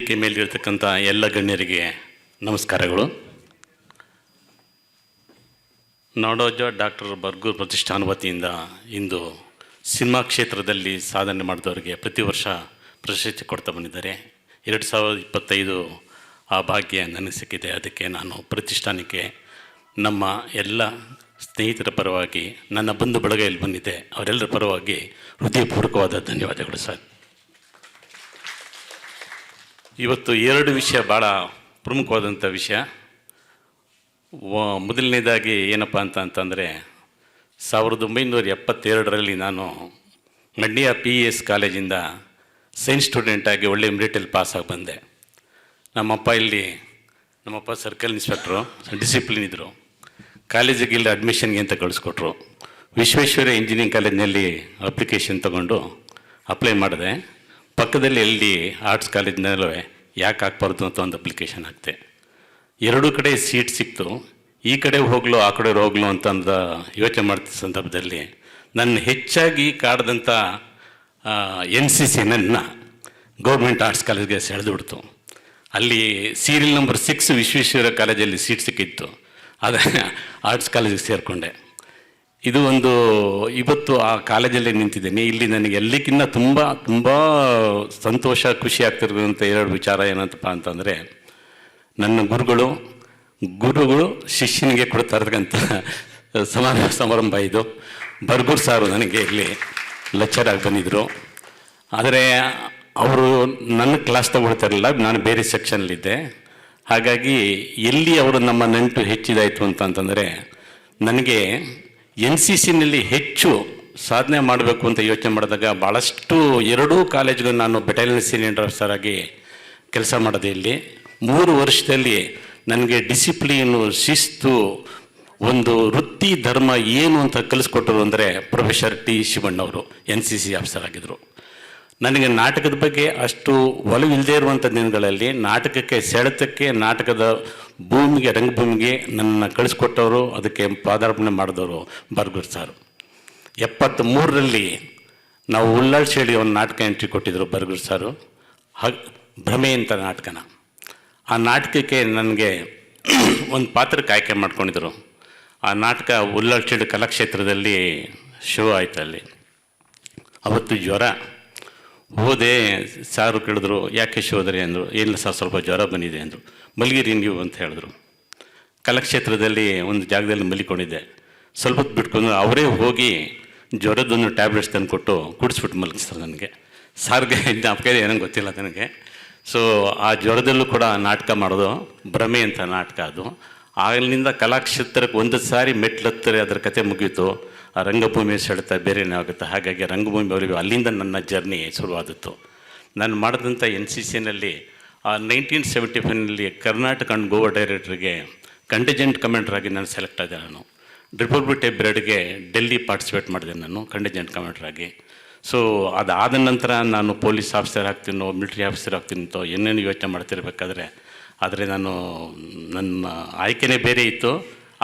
ವೇದಿಕೆ ಮೇಲಿರ್ತಕ್ಕಂಥ ಎಲ್ಲ ಗಣ್ಯರಿಗೆ ನಮಸ್ಕಾರಗಳು. ನಾಡೋಜ ಡಾಕ್ಟರ್ ಬರ್ಗೂರು ಪ್ರತಿಷ್ಠಾನ ವತಿಯಿಂದ ಇಂದು ಸಿನಿಮಾ ಕ್ಷೇತ್ರದಲ್ಲಿ ಸಾಧನೆ ಮಾಡಿದವರಿಗೆ ಪ್ರತಿ ವರ್ಷ ಪ್ರಶಸ್ತಿ ಕೊಡ್ತಾ ಬಂದಿದ್ದಾರೆ. 2025 ಆ ಭಾಗ್ಯ ನನಗೆ ಸಿಕ್ಕಿದೆ. ಅದಕ್ಕೆ ನಾನು ಪ್ರತಿಷ್ಠಾನಕ್ಕೆ ನಮ್ಮ ಎಲ್ಲ ಸ್ನೇಹಿತರ ಪರವಾಗಿ, ನನ್ನ ಬಂಧು ಬಳಗ ಇಲ್ಲಿ ಬಂದಿದೆ, ಅವರೆಲ್ಲರ ಪರವಾಗಿ ಹೃದಯಪೂರ್ವಕವಾದ ಧನ್ಯವಾದಗಳು ಸರ್. ಇವತ್ತು 2 ವಿಷಯ ಭಾಳ ಪ್ರಮುಖವಾದಂಥ ವಿಷಯ. ಮೊದಲನೇದಾಗಿ ಏನಪ್ಪ ಅಂತಂದರೆ 1972ರಲ್ಲಿ ನಾನು ಮಂಡ್ಯ PES ಕಾಲೇಜಿಂದ ಸೈನ್ಸ್ ಸ್ಟೂಡೆಂಟಾಗಿ ಒಳ್ಳೆ ಮೆರಿಟಲ್ಲಿ ಪಾಸಾಗಿ ಬಂದೆ. ನಮ್ಮಪ್ಪ ಸರ್ಕಲ್ ಇನ್ಸ್ಪೆಕ್ಟ್ರು, ಡಿಸಿಪ್ಲಿನ್ ಇದ್ದರು. ಕಾಲೇಜಿಗೆ ಇಲ್ಲಿ ಅಡ್ಮಿಷನ್ಗೆ ಅಂತ ಕಳಿಸ್ಕೊಟ್ರು. ವಿಶ್ವೇಶ್ವರಯ್ಯ ಇಂಜಿನಿಯರಿಂಗ್ ಕಾಲೇಜಿನಲ್ಲಿ ಅಪ್ಲಿಕೇಶನ್ ತೊಗೊಂಡು ಅಪ್ಲೈ ಮಾಡಿದೆ. ಪಕ್ಕದಲ್ಲಿ LD ಆರ್ಟ್ಸ್ ಕಾಲೇಜಿನಲ್ಲೂ ಯಾಕೆ ಹಾಕ್ಬಾರ್ದು ಅಂತ ಒಂದು ಅಪ್ಲಿಕೇಶನ್ ಹಾಕ್ತೆ. 2 ಕಡೆ ಸೀಟ್ ಸಿಕ್ತು. ಈ ಕಡೆ ಹೋಗ್ಲು ಆ ಕಡೆ ಹೋಗ್ಲು ಅಂತಂದು ಯೋಚನೆ ಮಾಡ್ತಿದ್ದ ಸಂದರ್ಭದಲ್ಲಿ ನನ್ನ ಹೆಚ್ಚಾಗಿ ಕಾಡ್ದಂಥ NCC ನನ್ನ ಗೌರ್ಮೆಂಟ್ ಆರ್ಟ್ಸ್ ಕಾಲೇಜ್ಗೆ ಸೆಳೆದುಬಿಡ್ತು. ಅಲ್ಲಿ ಸೀರಿಯಲ್ ನಂಬರ್ 6 ವಿಶ್ವೇಶ್ವರಯ್ಯ ಕಾಲೇಜಲ್ಲಿ ಸೀಟ್ ಸಿಕ್ಕಿತ್ತು. ಆದರೆ ಆರ್ಟ್ಸ್ ಕಾಲೇಜಿಗೆ ಸೇರಿಕೊಂಡೆ. ಇದು ಒಂದು ಇವತ್ತು ಆ ಕಾಲೇಜಲ್ಲೇ ನಿಂತಿದ್ದೀನಿ. ಇಲ್ಲಿ ನನಗೆ ಎಲ್ಲಕ್ಕಿಂತ ತುಂಬ ಸಂತೋಷ, ಖುಷಿ ಆಗ್ತಿರೋಂಥ 2 ವಿಚಾರ ಏನಂತಪ್ಪ ಅಂತಂದರೆ, ನನ್ನ ಗುರುಗಳು ಶಿಷ್ಯನಿಗೆ ಕೊಡ್ತಾ ಇರ್ತಕ್ಕಂಥ ಸಮಾರಂಭ ಇದು. ಬರ್ಗೂರು ಸಾರು ನನಗೆ ಇಲ್ಲಿ ಲೆಕ್ಚರ್ ಆಗಿ ಬಂದಿದ್ದರು. ಆದರೆ ಅವರು ನನ್ನ ಕ್ಲಾಸ್ ತಗೊಳ್ತಾರಲ್ಲ, ನಾನು ಬೇರೆ ಸೆಕ್ಷನಲ್ಲಿದ್ದೆ. ಹಾಗಾಗಿ ಎಲ್ಲಿ ಅವರು ನಮ್ಮ ನಂಟು ಹೆಚ್ಚಿದಾಯಿತು ಅಂತಂದರೆ, ನನಗೆ NCCನಲ್ಲಿ ಹೆಚ್ಚು ಸಾಧನೆ ಮಾಡಬೇಕು ಅಂತ ಯೋಚನೆ ಮಾಡಿದಾಗ ಭಾಳಷ್ಟು 2 ಕಾಲೇಜ್ಗೂ ನಾನು ಬೆಟಾಲಿಯನ್ ಸೀನಿಯರ್ ಆಫೀಸರ್ ಆಗಿ ಕೆಲಸ ಮಾಡಿದೆ. ಇಲ್ಲಿ 3 ವರ್ಷದಲ್ಲಿ ನನಗೆ ಡಿಸಿಪ್ಲೀನು, ಶಿಸ್ತು, ಒಂದು ವೃತ್ತಿ ಧರ್ಮ ಏನು ಅಂತ ಕಲಿಸ್ಕೊಟ್ಟರು ಅಂದರೆ ಪ್ರೊಫೆಸರ್ T. ಶಿವಣ್ಣವರು NCC ಆಫೀಸರ್ ಆಗಿದ್ದರು. ನನಗೆ ನಾಟಕದ ಬಗ್ಗೆ ಅಷ್ಟು ಒಲವಿಲ್ಲದೆ ಇರುವಂಥ ದಿನಗಳಲ್ಲಿ ನಾಟಕಕ್ಕೆ ಸೆಳೆತಕ್ಕೆ, ನಾಟಕದ ಭೂಮಿಗೆ, ರಂಗಭೂಮಿಗೆ ನನ್ನ ಕಳಿಸ್ಕೊಟ್ಟವರು, ಅದಕ್ಕೆ ಪಾದಾರ್ಪಣೆ ಮಾಡಿದವರು ಬರ್ಗೂರು ಸಾರು. 73ರಲ್ಲಿ ನಾವು ಉಳ್ಳಾಳ್ ಶೇಡಿ ಒಂದು ನಾಟಕ ಎಂಟ್ರಿ ಕೊಟ್ಟಿದ್ದರು ಬರ್ಗೂರು ಸಾರು, ಭ್ರಮೆ ಅಂತ ನಾಟಕನ. ಆ ನಾಟಕಕ್ಕೆ ನನಗೆ ಒಂದು ಪಾತ್ರಕ್ಕೆ ಆಯ್ಕೆ ಮಾಡ್ಕೊಂಡಿದ್ದರು. ಆ ನಾಟಕ ಉಳ್ಳಾಳ್ ಶೇಡಿ ಕಲಾಕ್ಷೇತ್ರದಲ್ಲಿ ಶೋ ಆಯಿತು. ಅಲ್ಲಿ ಅವತ್ತು ಜ್ವರ ಹೋದೆ. ಸಾರು ಕೇಳಿದ್ರು, ಯಾಕೆ ಶೋದ್ರಿ ಅಂದರು. ಇಲ್ಲ ಸರ್, ಸ್ವಲ್ಪ ಜ್ವರ ಬಂದಿದೆ ಅಂದರು. ಮಲಗಿರಿ ನೀವು ಅಂತ ಹೇಳಿದ್ರು. ಕಲಾಕ್ಷೇತ್ರದಲ್ಲಿ ಒಂದು ಜಾಗದಲ್ಲಿ ಮಲಿಕೊಂಡಿದ್ದೆ. ಸ್ವಲ್ಪ ಹೊತ್ತು ಬಿಟ್ಕೊಂಡು ಅವರೇ ಹೋಗಿ ಜ್ವರದೊಂದು ಟ್ಯಾಬ್ಲೆಟ್ಸ್ ತಂದು ಕೊಟ್ಟು ಕುಡಿಸ್ಬಿಟ್ಟು ಮಲಗಿಸ್ತಾರೆ ನನಗೆ. ಸಾರ್ಗೆ ಜ್ಞಾಪಕ ಏನಂಗೆ ಗೊತ್ತಿಲ್ಲ ನನಗೆ. ಸೊ ಆ ಜ್ವರದಲ್ಲೂ ಕೂಡ ನಾಟಕ ಮಾಡೋದು, ಭ್ರಮೆ ಅಂತ ನಾಟಕ ಅದು. ಆಗಲಿಂದ ಕಲಾಕ್ಷೇತ್ರಕ್ಕೆ ಒಂದು ಸಾರಿ ಮೆಟ್ಲತ್ತರೆ ಅದರ ಕತೆ ಮುಗೀತು. ಆ ರಂಗಭೂಮಿ ಸೆಳೆತ ಬೇರೆನೇ ಆಗುತ್ತೆ. ಹಾಗಾಗಿ ರಂಗಭೂಮಿ ಅವರಿಗೆ ಅಲ್ಲಿಂದ ನನ್ನ ಜರ್ನಿ ಶುರುವಾದಿತ್ತು. ನಾನು ಮಾಡಿದಂಥ NCCನಲ್ಲಿ 1975ನಲ್ಲಿ Karnataka and Goa ಡೈರೆಕ್ಟ್ರಿಗೆ contingent commander ಆಗಿ ನಾನು ಸೆಲೆಕ್ಟ್ ಆದೆ. ನಾನು ರಿಪಬ್ಲಿಕ್ ಡೇ ಪರೇಡ್ಗೆ ಡೆಲ್ಲಿ ಪಾರ್ಟಿಸಿಪೇಟ್ ಮಾಡಿದೆ ನಾನು ಕಂಟಿಜೆಂಟ್ ಕಮಾಂಡರ್ ಆಗಿ. ಸೊ ಅದಾದ ನಂತರ ನಾನು ಪೊಲೀಸ್ ಆಫೀಸರ್ ಆಗ್ತೀನೋ, ಮಿಲಿಟ್ರಿ ಆಫೀಸರ್ ಆಗ್ತೀನೋ ಅಂತ ಏನೇನು ಯೋಚನೆ ಮಾಡ್ತಿರ್ಬೇಕಾದ್ರೆ, ಆದರೆ ನನ್ನ ಆಯ್ಕೆನೇ ಬೇರೆ ಇತ್ತು,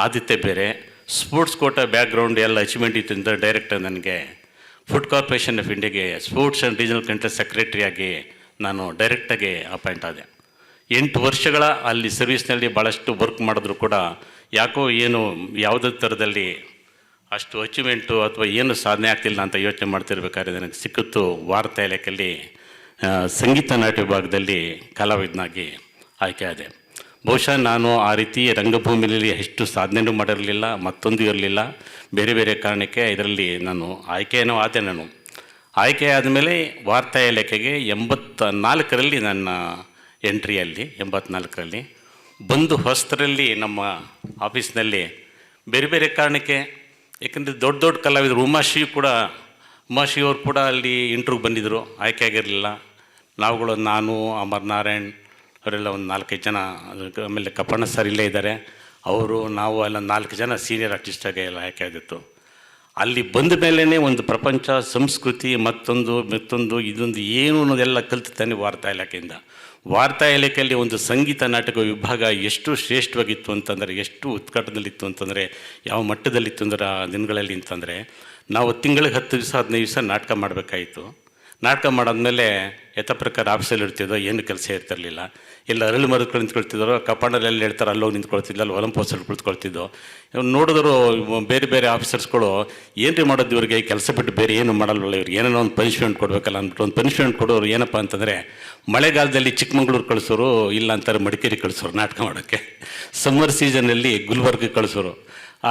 ಆದ್ಯತೆ ಬೇರೆ. ಸ್ಪೋರ್ಟ್ಸ್ ಕೋಟಾ ಬ್ಯಾಕ್ಗ್ರೌಂಡ್ ಎಲ್ಲ ಅಚೀವ್ಮೆಂಟ್ ಇತ್ತು ಅಂತ ಡೈರೆಕ್ಟರ್ ನನಗೆ ಫುಡ್ ಕಾರ್ಪೊರೇಷನ್ ಆಫ್ ಇಂಡಿಯಾಗೆ ಸ್ಪೋರ್ಟ್ಸ್ ಆ್ಯಂಡ್ ರೀಜನಲ್ ಕಂಟ್ರಿ ಸೆಕ್ರೆಟರಿಯಾಗಿ ನಾನು ಡೈರೆಕ್ಟಾಗಿ ಅಪಾಯಿಂಟ್ ಆದೆ. 8 ವರ್ಷಗಳ ಅಲ್ಲಿ ಸರ್ವಿಸ್ನಲ್ಲಿ ಭಾಳಷ್ಟು ವರ್ಕ್ ಮಾಡಿದ್ರು ಕೂಡ ಯಾಕೋ ಏನು ಯಾವುದೇ ಥರದಲ್ಲಿ ಅಷ್ಟು ಅಚೀವ್ಮೆಂಟು ಅಥವಾ ಏನು ಸಾಧನೆ ಆಗ್ತಿಲ್ಲ ಅಂತ ಯೋಚನೆ ಮಾಡ್ತಿರ್ಬೇಕಾದ್ರೆ ನನಗೆ ಸಿಕ್ಕಿತ್ತು ವಾರ್ತಾ ಇಲಾಖೆಯಲ್ಲಿ ಸಂಗೀತ ನಾಟ್ಯ ವಿಭಾಗದಲ್ಲಿ ಕಲಾವಿದನಾಗಿ ಆಯ್ಕೆ ಆದೆ. ಬಹುಶಃ ನಾನು ಆ ರೀತಿ ರಂಗಭೂಮಿಯಲ್ಲಿ ಎಷ್ಟು ಸಾಧನೆಯೂ ಮಾಡಿರಲಿಲ್ಲ, ಮತ್ತೊಂದು ಇರಲಿಲ್ಲ. ಬೇರೆ ಬೇರೆ ಕಾರಣಕ್ಕೆ ಇದರಲ್ಲಿ ನಾನು ಆಯ್ಕೆಯೂ ಆದೆ. ನಾನು ಆಯ್ಕೆ ಆದಮೇಲೆ ವಾರ್ತಾ ಇಲಾಖೆಗೆ 84ರಲ್ಲಿ ನನ್ನ ಎಂಟ್ರಿಯಲ್ಲಿ 84ರಲ್ಲಿ ಬಂದು ಹೊಸದರಲ್ಲಿ ನಮ್ಮ ಆಫೀಸ್ನಲ್ಲಿ ಬೇರೆ ಬೇರೆ ಕಾರಣಕ್ಕೆ, ಏಕೆಂದರೆ ದೊಡ್ಡ ಕಲಾವಿದರು ಉಮಾಶಿಯವರು ಕೂಡ ಅಲ್ಲಿ ಇಂಟ್ರ್ಯೂಗೆ ಬಂದಿದ್ದರು, ಆಯ್ಕೆ ಆಗಿರಲಿಲ್ಲ. ನಾವುಗಳು, ನಾನು, ಅಮರ್ ನಾರಾಯಣ್ ಅವರೆಲ್ಲ ಒಂದು 4-5 ಜನ, ಆಮೇಲೆ ಕಪ್ಪಣ್ಣ ಸರ್ ಇಲ್ಲೇ ಇದ್ದಾರೆ, ಅವರು, ನಾವು ಎಲ್ಲ 4 ಜನ ಸೀನಿಯರ್ ಆರ್ಟಿಸ್ಟಾಗಿ ಎಲ್ಲ ಆಯ್ಕೆ ಆಗಿತ್ತು. ಅಲ್ಲಿ ಬಂದ ಮೇಲೇ ಒಂದು ಪ್ರಪಂಚ, ಸಂಸ್ಕೃತಿ, ಮತ್ತೊಂದು ಇದೊಂದು ಏನು ಅನ್ನೋದೆಲ್ಲ ಕಲ್ತಿದ್ದಾನೆ ವಾರ್ತಾ ಇಲಾಖೆಯಿಂದ. ವಾರ್ತಾ ಇಲಾಖೆಯಲ್ಲಿ ಒಂದು ಸಂಗೀತ ನಾಟಕ ವಿಭಾಗ ಎಷ್ಟು ಶ್ರೇಷ್ಠವಾಗಿತ್ತು ಅಂತಂದರೆ, ಎಷ್ಟು ಉತ್ಕಟದಲ್ಲಿತ್ತು ಅಂತಂದರೆ, ಯಾವ ಮಟ್ಟದಲ್ಲಿತ್ತು ಅಂದರೆ ಆ ದಿನಗಳಲ್ಲಿ ಅಂತಂದರೆ, ನಾವು ತಿಂಗಳಿಗೆ 10 ದಿವಸ 15 ದಿವಸ ನಾಟಕ ಮಾಡಬೇಕಾಯಿತು. ನಾಟಕ ಮಾಡಾದ್ಮೇಲೆ ಯಥ ಪ್ರಕಾರ ಆಫೀಸಲ್ಲಿ ಇರ್ತಿದ್ದೋ ಏನು ಕೆಲಸ ಇರ್ತಿರಲಿಲ್ಲ. ಇಲ್ಲ ಅರಳು ಮರಕ್ಕೆ ನಿಂತ್ಕೊಳ್ತಿದ್ರು, ಕಪಾಡಲ್ಲಿ ಹೇಳ್ತಾರೆ ಅಲ್ಲೋಗಿ ನಿಂತ್ಕೊಳ್ತಿದ್ದ, ಅಲ್ಲಿ ಒಲಂಪೋಸಲ್ಲಿ ಕುಳಿತುಕೊಳ್ತಿದ್ದೋ. ನೋಡಿದ್ರು ಬೇರೆ ಬೇರೆ ಆಫೀಸರ್ಸ್ಗಳು ಏನು ರೀ ಮಾಡೋದು ಇವ್ರಿಗೆ, ಕೆಲಸ ಬಿಟ್ಟು ಬೇರೆ ಏನು ಮಾಡಲ್ವಲ್ಲ, ಇವ್ರಿಗೆ ಏನೋ ಒಂದು ಪನಿಷ್ಮೆಂಟ್ ಕೊಡಬೇಕಲ್ಲ ಅಂದ್ಬಿಟ್ಟು ಒಂದು ಪನಿಷ್ಮೆಂಟ್ ಕೊಡೋರು ಏನಪ್ಪ ಅಂತಂದರೆ ಮಳೆಗಾಲದಲ್ಲಿ ಚಿಕ್ಕಮಂಗ್ಳೂರು ಕಳಿಸೋರು, ಇಲ್ಲ ಅಂತಾರೆ ಮಡಿಕೇರಿ ಕಳಿಸೋರು ನಾಟಕ ಮಾಡೋಕ್ಕೆ. ಸಮ್ಮರ್ ಸೀಸನಲ್ಲಿ ಗುಲ್ಬರ್ಗ ಕಳಿಸೋರು.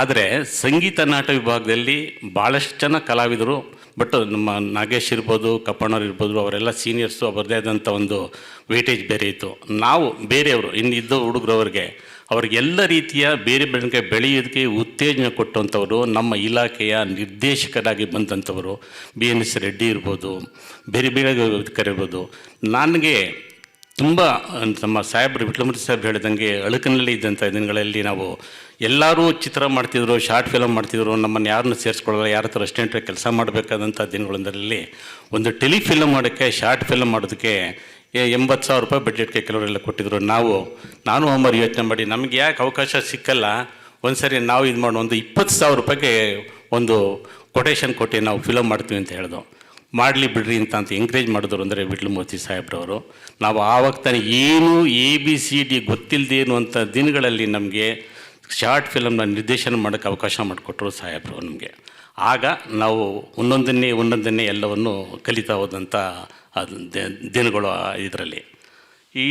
ಆದರೆ ಸಂಗೀತ ನಾಟಕ ವಿಭಾಗದಲ್ಲಿ ಭಾಳಷ್ಟು ಜನ ಕಲಾವಿದರು, ಬಟ್ ನಮ್ಮ ನಾಗೇಶ್ ಇರ್ಬೋದು, ಕಪ್ಪಣ್ಣವ್ರು ಇರ್ಬೋದು, ಅವರೆಲ್ಲ ಸೀನಿಯರ್ಸು, ಅವರದೇ ಆದಂಥ ಒಂದು ವೇಟೇಜ್ ಬೇರೆ ಇತ್ತು. ನಾವು ಬೇರೆಯವರು ಇನ್ನಿದ್ದ ಹುಡುಗರವ್ರಿಗೆ ಅವ್ರಿಗೆಲ್ಲ ರೀತಿಯ ಬೇರೆ ಬೇರೆ ಬೆಳೆಯೋದಕ್ಕೆ ಉತ್ತೇಜನ ಕೊಟ್ಟಂಥವರು ನಮ್ಮ ಇಲಾಖೆಯ ನಿರ್ದೇಶಕರಾಗಿ ಬಂದಂಥವರು. BNS ರೆಡ್ಡಿ ಇರ್ಬೋದು, ಬೇರೆ ಬೇರೆ ಕರಿರ್ಬೋದು. ನನಗೆ ತುಂಬ ನಮ್ಮ ಸಾಹೇಬ್ರು ವಿಟ್ಲಮೂರ್ತಿ ಸಾಹೇಬ್ರು ಹೇಳಿದಂಗೆ ಅಳುಕನಲ್ಲಿ ಇದ್ದಂಥ ದಿನಗಳಲ್ಲಿ ನಾವು ಎಲ್ಲರೂ ಚಿತ್ರ ಮಾಡ್ತಿದ್ರು, ಶಾರ್ಟ್ ಫಿಲಮ್ ಮಾಡ್ತಿದ್ರು, ನಮ್ಮನ್ನು ಯಾರನ್ನೂ ಸೇರಿಸ್ಕೊಳ್ಳಲ್ಲ, ಯಾರ ಹತ್ರ ಅಸ್ಟೆಂಟ್ರಾಗಿ ಕೆಲಸ ಮಾಡಬೇಕಾದಂಥ ದಿನಗಳೊಂದರಲ್ಲಿ ಒಂದು ಟೆಲಿಫಿಲಮ್ ಮಾಡೋಕ್ಕೆ, ಶಾರ್ಟ್ ಫಿಲಮ್ ಮಾಡೋದಕ್ಕೆ 80,000 ರೂಪಾಯಿ ಬಡ್ಜೆಟ್ಗೆ ಕೆಲವರೆಲ್ಲ ಕೊಟ್ಟಿದ್ರು. ನಾನು ಅಮ್ಮರು ಯೋಚನೆ ಮಾಡಿ ನಮಗೆ ಯಾಕೆ ಅವಕಾಶ ಸಿಕ್ಕಲ್ಲ, ಒಂದು ಸರಿ ನಾವು ಇದು ಮಾಡೋ ಒಂದು 20,000 ರೂಪಾಯಿಗೆ ಒಂದು ಕೊಟೇಶನ್ ಕೊಟ್ಟು ನಾವು ಫಿಲಮ್ ಮಾಡ್ತೀವಿ ಅಂತ ಹೇಳಿದ್ರು. ಮಾಡಲಿ ಬಿಡ್ರಿ ಅಂತ ಎಂಕರೇಜ್ ಮಾಡಿದ್ರು ಅಂದರೆ ವಿಟ್ಲಮೂರ್ತಿ ಸಾಹೇಬ್ರವರು. ನಾವು ಆವಾಗ ತಾನೇ ಏನು ABCD ಗೊತ್ತಿಲ್ಲದೇನು ಅಂತ ದಿನಗಳಲ್ಲಿ ನಮಗೆ ಶಾರ್ಟ್ ಫಿಲಮ್ನ ನಿರ್ದೇಶನ ಮಾಡೋಕ್ಕೆ ಅವಕಾಶ ಮಾಡಿಕೊಟ್ರು ಸಾಹೇಬ್ರು ನಮಗೆ. ಆಗ ನಾವು ಒಂದೊಂದನ್ನೇ ಎಲ್ಲವನ್ನು ಕಲಿತಾ ಹೋದಂಥ ದಿನಗಳು ಇದರಲ್ಲಿ. ಈ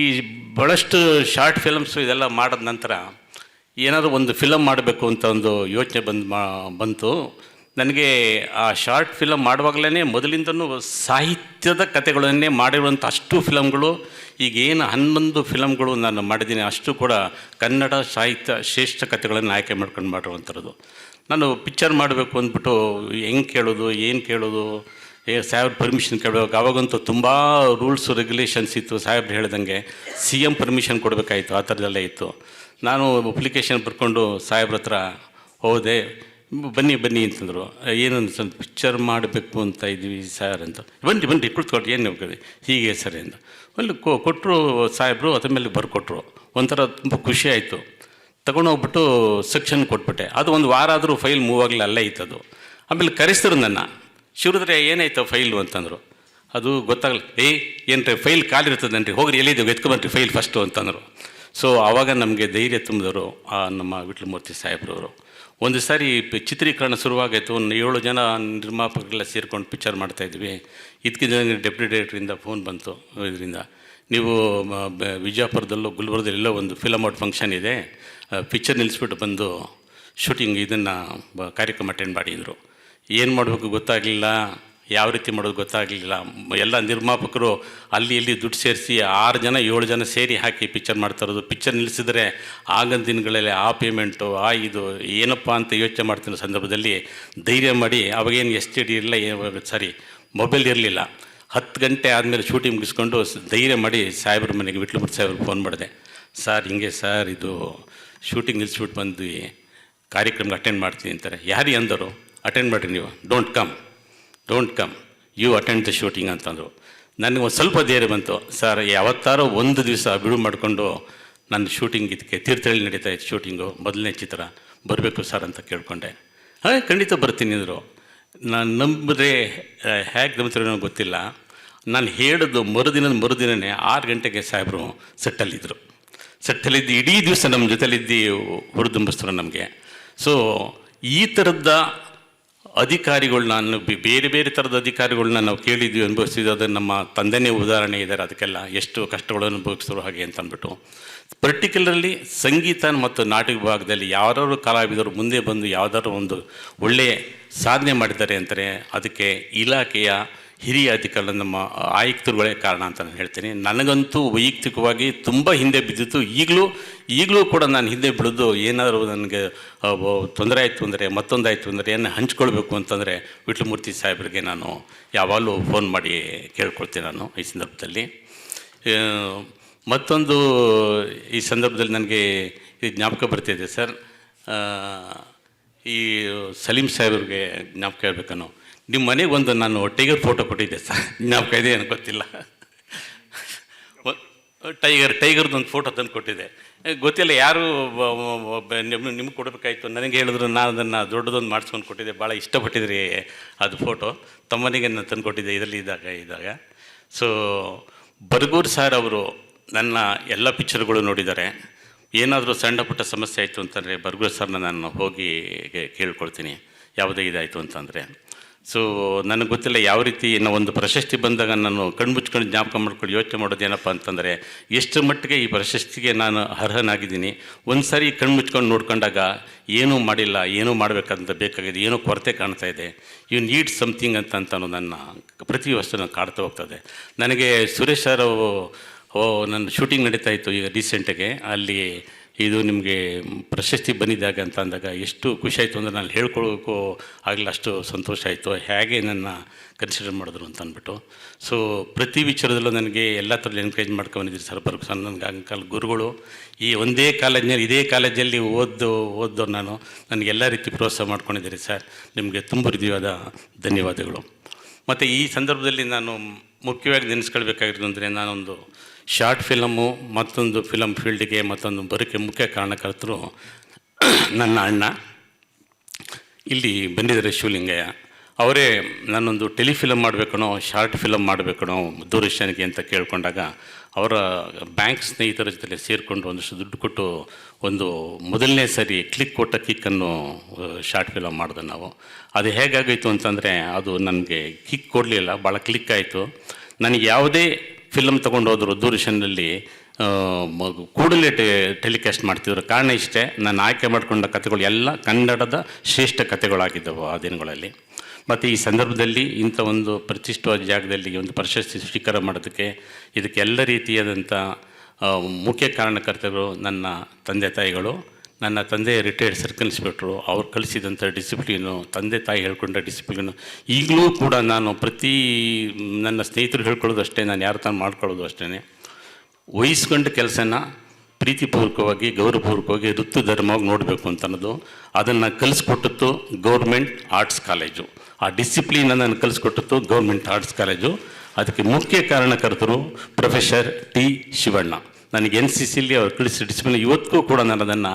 ಭಾಳಷ್ಟು ಶಾರ್ಟ್ ಫಿಲಮ್ಸು ಇದೆಲ್ಲ ಮಾಡಿದ ನಂತರ ಏನಾದರೂ ಒಂದು ಫಿಲಮ್ ಮಾಡಬೇಕು ಅಂತ ಒಂದು ಯೋಚನೆ ಬಂತು ನನಗೆ. ಆ ಶಾರ್ಟ್ ಫಿಲಮ್ ಮಾಡುವಾಗಲೇ ಮೊದಲಿಂದನೂ ಸಾಹಿತ್ಯದ ಕಥೆಗಳನ್ನೇ ಮಾಡಿರುವಂಥ ಅಷ್ಟು ಫಿಲಮ್ಗಳು, ಈಗೇನು 11 ಫಿಲಮ್ಗಳು ನಾನು ಮಾಡಿದ್ದೀನಿ, ಅಷ್ಟು ಕೂಡ ಕನ್ನಡ ಸಾಹಿತ್ಯ ಶ್ರೇಷ್ಠ ಕಥೆಗಳನ್ನು ಆಯ್ಕೆ ಮಾಡ್ಕೊಂಡು ಮಾಡಿರುವಂಥದ್ದು. ನಾನು ಪಿಕ್ಚರ್ ಮಾಡಬೇಕು ಅಂದ್ಬಿಟ್ಟು ಹೆಂಗೆ ಕೇಳೋದು, ಏನು ಕೇಳೋದು, ಸಾಹೇಬ್ರ ಪರ್ಮಿಷನ್ ಕೇಳಬೇಕು. ಆವಾಗಂತೂ ತುಂಬ ರೂಲ್ಸು ರೆಗ್ಯುಲೇಷನ್ಸ್ ಇತ್ತು. ಸಾಹೇಬ್ರು ಹೇಳ್ದಂಗೆ CM ಪರ್ಮಿಷನ್ ಕೊಡಬೇಕಾಯಿತು, ಆ ಥರದ್ದೆಲ್ಲ ಇತ್ತು. ನಾನು ಅಪ್ಲಿಕೇಶನ್ ಬರ್ಕೊಂಡು ಸಾಹೇಬ್ರ ಹತ್ರ ಹೋದೆ. ಬನ್ನಿ ಅಂತಂದರು. ಏನು ಸ್ವಲ್ಪ ಪಿಕ್ಚರ್ ಮಾಡಬೇಕು ಅಂತ ಇದ್ವಿ ಸರ್ ಅಂತ. ಬನ್ನಿ ಕುಳಿತುಕೊಟ್ಟು ಏನು ಹೋಗ್ತದೆ ಹೀಗೆ ಸರಿ ಅಂತ ಅಲ್ಲಿ ಕೊಟ್ಟರು ಸಾಹೇಬರು. ಅದ್ರ ಮೇಲೆ ಬರ್ಕೊಟ್ರು. ಒಂಥರ ತುಂಬ ಖುಷಿ ಆಯಿತು. ತೊಗೊಂಡೋಗ್ಬಿಟ್ಟು ಸೆಕ್ಷನ್ ಕೊಟ್ಬಿಟ್ಟೆ. ಅದು ಒಂದು ವಾರ ಆದರೂ ಫೈಲ್ ಮೂವ್ ಆಗಲಿ ಅಲ್ಲೇ ಇತ್ತದು. ಆಮೇಲೆ ಕರೆಸಿದ್ರು ನನ್ನ. ಶಿವರುದ್ರೆ ಏನಾಯ್ತು ಫೈಲು ಅಂತಂದರು. ಅದು ಗೊತ್ತಾಗಲ್ಲ. ಏನು ರೀ ಫೈಲ್ ಖಾಲಿರ್ತದನ್ರಿ, ಹೋಗ್ರಿ ಎಲ್ಲಿದೆ ಎತ್ಕೊಬನ್ರಿ ಫೈಲ್ ಫಸ್ಟು ಅಂತಂದರು. ಸೊ ಆವಾಗ ನಮಗೆ ಧೈರ್ಯ ತುಂಬಿದವರು ನಮ್ಮ ವಿಟ್ಲಮೂರ್ತಿ ಸಾಹೇಬ್ರವರು. ಒಂದು ಸಾರಿ ಚಿತ್ರೀಕರಣ ಶುರುವಾಗಾಯಿತು. ಒಂದು 7 ಜನ ನಿರ್ಮಾಪಕರೆಲ್ಲ ಸೇರ್ಕೊಂಡು ಪಿಕ್ಚರ್ ಮಾಡ್ತಾಯಿದ್ವಿ. ಇದಕ್ಕಿದ್ದ ಡೆಪ್ಯೂಟಿ ಡೈರೆಕ್ಟ್ರಿಂದ ಫೋನ್ ಬಂತು. ಇದರಿಂದ ನೀವು ವಿಜಯಪುರದಲ್ಲೋ ಗುಲ್ಬರ್ಗದಲ್ಲೆಲ್ಲೋ ಒಂದು ಫಿಲಮ್ ಔಟ್ ಫಂಕ್ಷನ್ ಇದೆ, ಪಿಕ್ಚರ್ ನಿಲ್ಲಿಸ್ಬಿಟ್ಟು ಬಂದು ಶೂಟಿಂಗ್ ಇದನ್ನು ಕಾರ್ಯಕ್ರಮ ಅಟೆಂಡ್ ಮಾಡಿದರು. ಏನು ಮಾಡಬೇಕು ಗೊತ್ತಾಗಲಿಲ್ಲ, ಯಾವ ರೀತಿ ಮಾಡೋದು ಗೊತ್ತಾಗಲಿಲ್ಲ. ಎಲ್ಲ ನಿರ್ಮಾಪಕರು ಅಲ್ಲಿ ಇಲ್ಲಿ ದುಡ್ಡು ಸೇರಿಸಿ 6 ಜನ 7 ಜನ ಸೇರಿ ಹಾಕಿ ಪಿಕ್ಚರ್ ಮಾಡ್ತಾ ಇರೋದು. ಪಿಕ್ಚರ್ ನಿಲ್ಲಿಸಿದ್ರೆ ಆಗಿನ ದಿನಗಳಲ್ಲಿ ಆ ಪೇಮೆಂಟು ಇದು ಏನಪ್ಪ ಅಂತ ಯೋಚನೆ ಮಾಡ್ತಿರೋ ಸಂದರ್ಭದಲ್ಲಿ ಧೈರ್ಯ ಮಾಡಿ, ಅವಾಗೇನು STD ಇಲ್ಲ, ಮೊಬೈಲ್ ಇರಲಿಲ್ಲ. 10 ಗಂಟೆ ಆದಮೇಲೆ ಶೂಟಿಂಗ್ ಮುಗಿಸ್ಕೊಂಡು ಧೈರ್ಯ ಮಾಡಿ ಸಾಹೇಬ್ರ ಮನೆಗೆ ವಿಟ್ಲಮೂರ್ತಿ ಸಾಹೇಬ್ರಿಗೆ ಫೋನ್ ಮಾಡಿದೆ. ಸರ್ ಹಿಂಗೆ ಸರ್ ಇದು ಶೂಟಿಂಗ್ ನಿಲ್ಲಿಸ್ಬಿಟ್ಟು ಬಂದ್ವಿ, ಕಾರ್ಯಕ್ರಮಕ್ಕೆ ಅಟೆಂಡ್ ಮಾಡ್ತೀನಿ ಅಂತಾರೆ. ಯಾರಿಗೆ ಅಂದರು? ಅಟೆಂಡ್ ಮಾಡಿರಿ ನೀವು, don't come you attend the shooting ಅಂತಂದರು. ನನಗೆ ಒಂದು ಸ್ವಲ್ಪ ಧೈರ್ಯ ಬಂತು. ಸರ್ ಯಾವತ್ತಾರೋ ಒಂದು ದಿವಸ ಬಿಡು ಮಾಡಿಕೊಂಡು ನನ್ನ ಶೂಟಿಂಗ್ ಇದಕ್ಕೆ ತೀರ್ಥಹಳ್ಳಿ ನಡೀತಾ ಇತ್ತು ಶೂಟಿಂಗು, ಮೊದಲನೇ ಚಿತ್ರ, ಬರಬೇಕು ಸರ್ ಅಂತ ಕೇಳಿಕೊಂಡೆ. ಖಂಡಿತ ಬರ್ತೀನಿ ಅಂದರು. ನಾನು ನಂಬಿದ್ರೆ ಹೇಗೆ ನಂಬ್ತಿರೋ ನನಗೆ ಗೊತ್ತಿಲ್ಲ. ನಾನು ಹೇಳಿದ್ದು ಮರುದಿನನೇ 6 ಗಂಟೆಗೆ ಸಾಹೇಬರು ಸೆಟ್ಟಲ್ಲಿದ್ದು ಇಡೀ ದಿವಸ ನಮ್ಮ ಜೊತೆಲಿದ್ದು ಹುರಿದುಂಬಿಸ್ತರು ನಮಗೆ. ಸೊ ಈ ಥರದ ಅಧಿಕಾರಿಗಳನ್ನ ನಾನು ಬೇರೆ ಬೇರೆ ಥರದ ಅಧಿಕಾರಿಗಳನ್ನ ನಾವು ಕೇಳಿದ್ವಿ, ಅನುಭವಿಸಿದ್ವಿ. ಅದನ್ನು ನಮ್ಮ ತಂದೆನೇ ಉದಾಹರಣೆ ಇದ್ದಾರೆ. ಅದಕ್ಕೆಲ್ಲ ಎಷ್ಟು ಕಷ್ಟಗಳು ಅನುಭವಿಸಿದ್ರು ಹಾಗೆ ಅಂತ ಅಂದ್ಬಿಟ್ಟು. ಪರ್ಟಿಕ್ಯುಲರ್ಲಿ ಸಂಗೀತ ಮತ್ತು ನಾಟಕ ವಿಭಾಗದಲ್ಲಿ ಯಾವ್ದಾದ್ರು ಕಲಾವಿದರು ಮುಂದೆ ಬಂದು ಯಾವುದಾದ್ರು ಒಂದು ಒಳ್ಳೆಯ ಸಾಧನೆ ಮಾಡಿದ್ದಾರೆ ಅಂತಾರೆ, ಅದಕ್ಕೆ ಇಲಾಖೆಯ ಹಿರಿಯ ಅಧಿಕಾರಿಗಳು ನಮ್ಮ ಆಯುಕ್ತರುಗಳೇ ಕಾರಣ ಅಂತ ನಾನು ಹೇಳ್ತೀನಿ. ನನಗಂತೂ ವೈಯಕ್ತಿಕವಾಗಿ ತುಂಬ ಹಿಂದೆ ಬಿದ್ದಿತ್ತು. ಈಗಲೂ ಕೂಡ ನಾನು ಹಿಂದೆ ಬಿಡೋದು, ಏನಾದರೂ ನನಗೆ ತೊಂದರೆ ಆಯಿತು ಅಂದರೆ, ಮತ್ತೊಂದಾಯಿತು ಅಂದರೆ, ಏನು ಹಂಚ್ಕೊಳ್ಬೇಕು ಅಂತಂದರೆ ವಿಟ್ಲಮೂರ್ತಿ ಸಾಹೇಬರಿಗೆ ನಾನು ಯಾವಾಗಲೂ ಫೋನ್ ಮಾಡಿ ಕೇಳ್ಕೊಳ್ತೀನಿ ನಾನು ಈ ಸಂದರ್ಭದಲ್ಲಿ. ಮತ್ತೊಂದು ಈ ಸಂದರ್ಭದಲ್ಲಿ ನನಗೆ ಈ ಜ್ಞಾಪಕ ಬರ್ತಿದೆ ಸರ್. ಈ ಸಲೀಂ ಸಾಹೇಬ್ರಿಗೆ ಜ್ಞಾಪಕ ಹೇಳ್ಬೇಕನ್ನೋ, ನಿಮ್ಮ ಮನೆಗೆ ಒಂದು ನಾನು ಟೈಗರ್ ಫೋಟೋ ಕೊಟ್ಟಿದ್ದೆ ಸರ್, ಜ್ಞಾಪಕ ಇದೆ ಏನೋ ಗೊತ್ತಿಲ್ಲ. ಟೈಗರ್ದೊಂದು ಫೋಟೋ ತಂದು ಕೊಟ್ಟಿದ್ದೆ. ಗೊತ್ತಿಲ್ಲ ಯಾರು ನಿಮ್ಗೆ ಕೊಡಬೇಕಾಯ್ತು, ನನಗೆ ಹೇಳಿದ್ರು, ನಾನು ಅದನ್ನು ದೊಡ್ಡದೊಂದು ಮಾಡಿಸ್ಕೊಂಡು ಕೊಟ್ಟಿದ್ದೆ. ಭಾಳ ಇಷ್ಟಪಟ್ಟಿದ್ರಿ ಅದು ಫೋಟೋ. ತಮ್ಮನಿಗೆ ನಾನು ತಂದು ಕೊಟ್ಟಿದ್ದೆ ಇದರಲ್ಲಿ ಇದ್ದಾಗ. ಸೊ ಬರ್ಗೂರು ಸರ್ ಅವರು ನನ್ನ ಎಲ್ಲ ಪಿಕ್ಚರ್ಗಳು ನೋಡಿದ್ದಾರೆ. ಏನಾದರೂ ಸಣ್ಣ ಪುಟ್ಟ ಸಮಸ್ಯೆ ಆಯಿತು ಅಂತಂದರೆ ಬರ್ಗೂರು ಸರ್ನ ನಾನು ಹೋಗಿ ಕೇಳ್ಕೊಳ್ತೀನಿ, ಯಾವುದೇ ಇದಾಯಿತು ಅಂತಂದರೆ. ಸೊ ನನಗೆ ಗೊತ್ತಿಲ್ಲ ಯಾವ ರೀತಿ ಒಂದು ಪ್ರಶಸ್ತಿ ಬಂದಾಗ ನಾನು ಕಣ್ಮುಚ್ಕೊಂಡು ಜ್ಞಾಪಕ ಮಾಡ್ಕೊಂಡು ಯೋಚನೆ ಮಾಡೋದೇನಪ್ಪ ಅಂತಂದರೆ, ಎಷ್ಟು ಮಟ್ಟಿಗೆ ಈ ಪ್ರಶಸ್ತಿಗೆ ನಾನು ಅರ್ಹನಾಗಿದ್ದೀನಿ. ಒಂದು ಸಾರಿ ಕಣ್ಮುಚ್ಕೊಂಡು ನೋಡ್ಕೊಂಡಾಗ ಏನೂ ಮಾಡಿಲ್ಲ, ಏನೂ ಮಾಡಬೇಕಂತ ಬೇಕಾಗಿದೆ, ಏನೋ ಕೊರತೆ ಕಾಣ್ತಾ ಇದೆ, ಯು ನೀಡ್ ಸಮಥಿಂಗ್ ಅಂತ ನನ್ನ ಪ್ರತಿ ವರ್ಷ ಕಾಡ್ತಾ ಹೋಗ್ತದೆ. ನನಗೆ ಸುರೇಶ್ ಸರ್ ನನ್ನ ಶೂಟಿಂಗ್ ನಡೀತಾ ಇತ್ತು ಈಗ ರೀಸೆಂಟಿಗೆ, ಅಲ್ಲಿ ಇದು ನಿಮಗೆ ಪ್ರಶಸ್ತಿ ಬಂದಿದ್ದಾಗ ಅಂತ ಅಂದಾಗ ಎಷ್ಟು ಖುಷಿ ಆಯಿತು ಅಂದರೆ ನಾನು ಹೇಳ್ಕೊಳ್ಳೋಕ್ಕೂ ಆಗಲಿ, ಅಷ್ಟು ಸಂತೋಷ ಆಯಿತು. ಹೇಗೆ ನನ್ನ ಕನ್ಸಿಡರ್ ಮಾಡಿದ್ರು ಅಂತ ಅಂದ್ಬಿಟ್ಟು. ಸೊ ಪ್ರತಿ ವಿಚಾರದಲ್ಲೂ ನನಗೆ ಎಲ್ಲ ಥರದಲ್ಲಿ ಎನ್ಕರೇಜ್ ಮಾಡ್ಕೊಂಡಿದ್ದೀರಿ ಸರ್. ಬರ್ಗೂರು ಸರ್ ನನಗೆ ಅಂಕಲ್ ಗುರುಗಳು. ಈ ಒಂದೇ ಕಾಲೇಜ್ನಲ್ಲಿ, ಇದೇ ಕಾಲೇಜಲ್ಲಿ ಓದೋ ನಾನು ನನಗೆಲ್ಲ ರೀತಿ ಪ್ರೋತ್ಸಾಹ ಮಾಡ್ಕೊಂಡಿದ್ದೀರಿ ಸರ್. ನಿಮಗೆ ತುಂಬ ಹೃದಯವಾದ ಧನ್ಯವಾದಗಳು. ಮತ್ತು ಈ ಸಂದರ್ಭದಲ್ಲಿ ನಾನು ಮುಖ್ಯವಾಗಿ ನೆನೆಸ್ಕೊಳ್ಬೇಕಾಗಿರೋದು ಅಂದರೆ, ನಾನೊಂದು ಶಾರ್ಟ್ ಫಿಲಮು ಮತ್ತೊಂದು ಫಿಲಮ್ ಫೀಲ್ಡಿಗೆ ಮತ್ತೊಂದು ಬರೋಕ್ಕೆ ಮುಖ್ಯ ಕಾರಣಕರ್ತರು ನನ್ನ ಅಣ್ಣ. ಇಲ್ಲಿ ಬಂದಿದ್ದಾರೆ ಶಿವಲಿಂಗಯ್ಯ ಅವರೇ. ನಾನೊಂದು ಟೆಲಿಫಿಲಮ್ ಮಾಡಬೇಕಣೋ, ಶಾರ್ಟ್ ಫಿಲಮ್ ಮಾಡಬೇಕಣೋ ದೂರದರ್ಶನಕ್ಕೆ ಅಂತ ಕೇಳ್ಕೊಂಡಾಗ, ಅವರ ಬ್ಯಾಂಕ್ ಸ್ನೇಹಿತರ ಜೊತೆ ಸೇರಿಕೊಂಡು ಒಂದಷ್ಟು ದುಡ್ಡು ಕೊಟ್ಟು ಒಂದು ಮೊದಲನೇ ಸರಿ ಕ್ಲಿಕ್ ಕೊಟ್ಟ ಕಿಕ್ಕನ್ನು ಶಾರ್ಟ್ ಫಿಲಮ್ ಮಾಡಿದೆ ನಾವು. ಅದು ಹೇಗಾಗಿತ್ತು ಅಂತಂದರೆ, ಅದು ನನಗೆ ಕಿಕ್ ಕೊಡಲಿಲ್ಲ, ಭಾಳ ಕ್ಲಿಕ್ ಆಯಿತು. ನನಗೆ ಯಾವುದೇ ಫಿಲಮ್ ತೊಗೊಂಡೋದ್ರು ದೂರದರ್ಶನದಲ್ಲಿ ಕೂಡಲೇ ಟೆಲಿಕಾಸ್ಟ್ ಮಾಡ್ತಿದ್ರು. ಕಾರಣ ಇಷ್ಟೇ, ನಾನು ಆಯ್ಕೆ ಮಾಡಿಕೊಂಡ ಕಥೆಗಳು ಎಲ್ಲ ಕನ್ನಡದ ಶ್ರೇಷ್ಠ ಕಥೆಗಳಾಗಿದ್ದವು ಆ ದಿನಗಳಲ್ಲಿ. ಮತ್ತು ಈ ಸಂದರ್ಭದಲ್ಲಿ ಇಂಥ ಒಂದು ಪ್ರತಿಷ್ಠಿತ ಜಾಗದಲ್ಲಿ ಒಂದು ಪ್ರಶಸ್ತಿ ಸ್ವೀಕಾರ ಮಾಡೋದಕ್ಕೆ ಇದಕ್ಕೆ ಎಲ್ಲ ರೀತಿಯಾದಂಥ ಮುಖ್ಯ ಕಾರಣಕರ್ತರು ನನ್ನ ತಂದೆ ತಾಯಿಗಳು. ನನ್ನ ತಂದೆ ರಿಟೈರ್ಡ್ ಸರ್ಕಲ್ ಇನ್ಸ್ಪೆಕ್ಟ್ರು. ಅವ್ರು ಕಲಿಸಿದಂಥ ಡಿಸಿಪ್ಲಿನು, ತಂದೆ ತಾಯಿ ಹೇಳ್ಕೊಂಡ ಡಿಸಿಪ್ಲಿನು ಈಗಲೂ ಕೂಡ ನಾನು ನನ್ನ ಸ್ನೇಹಿತರು ಹೇಳ್ಕೊಳ್ಳೋದು ಅಷ್ಟೇ, ನಾನು ಯಾರು ತಾನು ಮಾಡ್ಕೊಳ್ಳೋದು ಅಷ್ಟೇ. ವಹಿಸ್ಕೊಂಡ ಕೆಲಸನ ಪ್ರೀತಿಪೂರ್ವಕವಾಗಿ ಗೌರವಪೂರ್ವಕವಾಗಿ ಋತು ಧರ್ಮವಾಗಿ ನೋಡಬೇಕು ಅಂತ ಅನ್ನೋದು, ಅದನ್ನು ಕಲಿಸ್ಕೊಟ್ಟದ್ದು ಗೌರ್ಮೆಂಟ್ ಆರ್ಟ್ಸ್ ಕಾಲೇಜು. ಆ ಡಿಸಿಪ್ಲಿನನ್ನು ನಾನು ಕಲಿಸ್ಕೊಟ್ಟದ್ದು ಗೌರ್ಮೆಂಟ್ ಆರ್ಟ್ಸ್ ಕಾಲೇಜು. ಅದಕ್ಕೆ ಮುಖ್ಯ ಕಾರಣಕರ್ತರು ಪ್ರೊಫೆಸರ್ ಟಿ ಶಿವಣ್ಣ. ನನಗೆ NCCಲಿ ಅವ್ರು ಕಳಿಸಿದ ಡಿಸಿಪ್ಲಿನ್ ಇವತ್ತಿಗೂ ಕೂಡ ನಾನು ಅದನ್ನು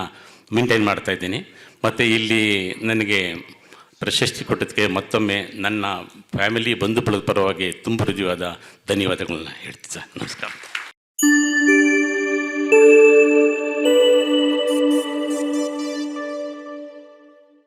ಮೇಂಟೈನ್ ಮಾಡ್ತಾಯಿದ್ದೀನಿ. ಮತ್ತು ಇಲ್ಲಿ ನನಗೆ ಪ್ರಶಸ್ತಿ ಕೊಟ್ಟದಕ್ಕೆ ಮತ್ತೊಮ್ಮೆ ನನ್ನ ಫ್ಯಾಮಿಲಿ ಬಂಧು ಬಳಗದ ಪರವಾಗಿ ತುಂಬ ಹೃದಯವಾದ ಧನ್ಯವಾದಗಳನ್ನ ಹೇಳ್ತೀನಿ ಸರ್. ನಮಸ್ಕಾರ.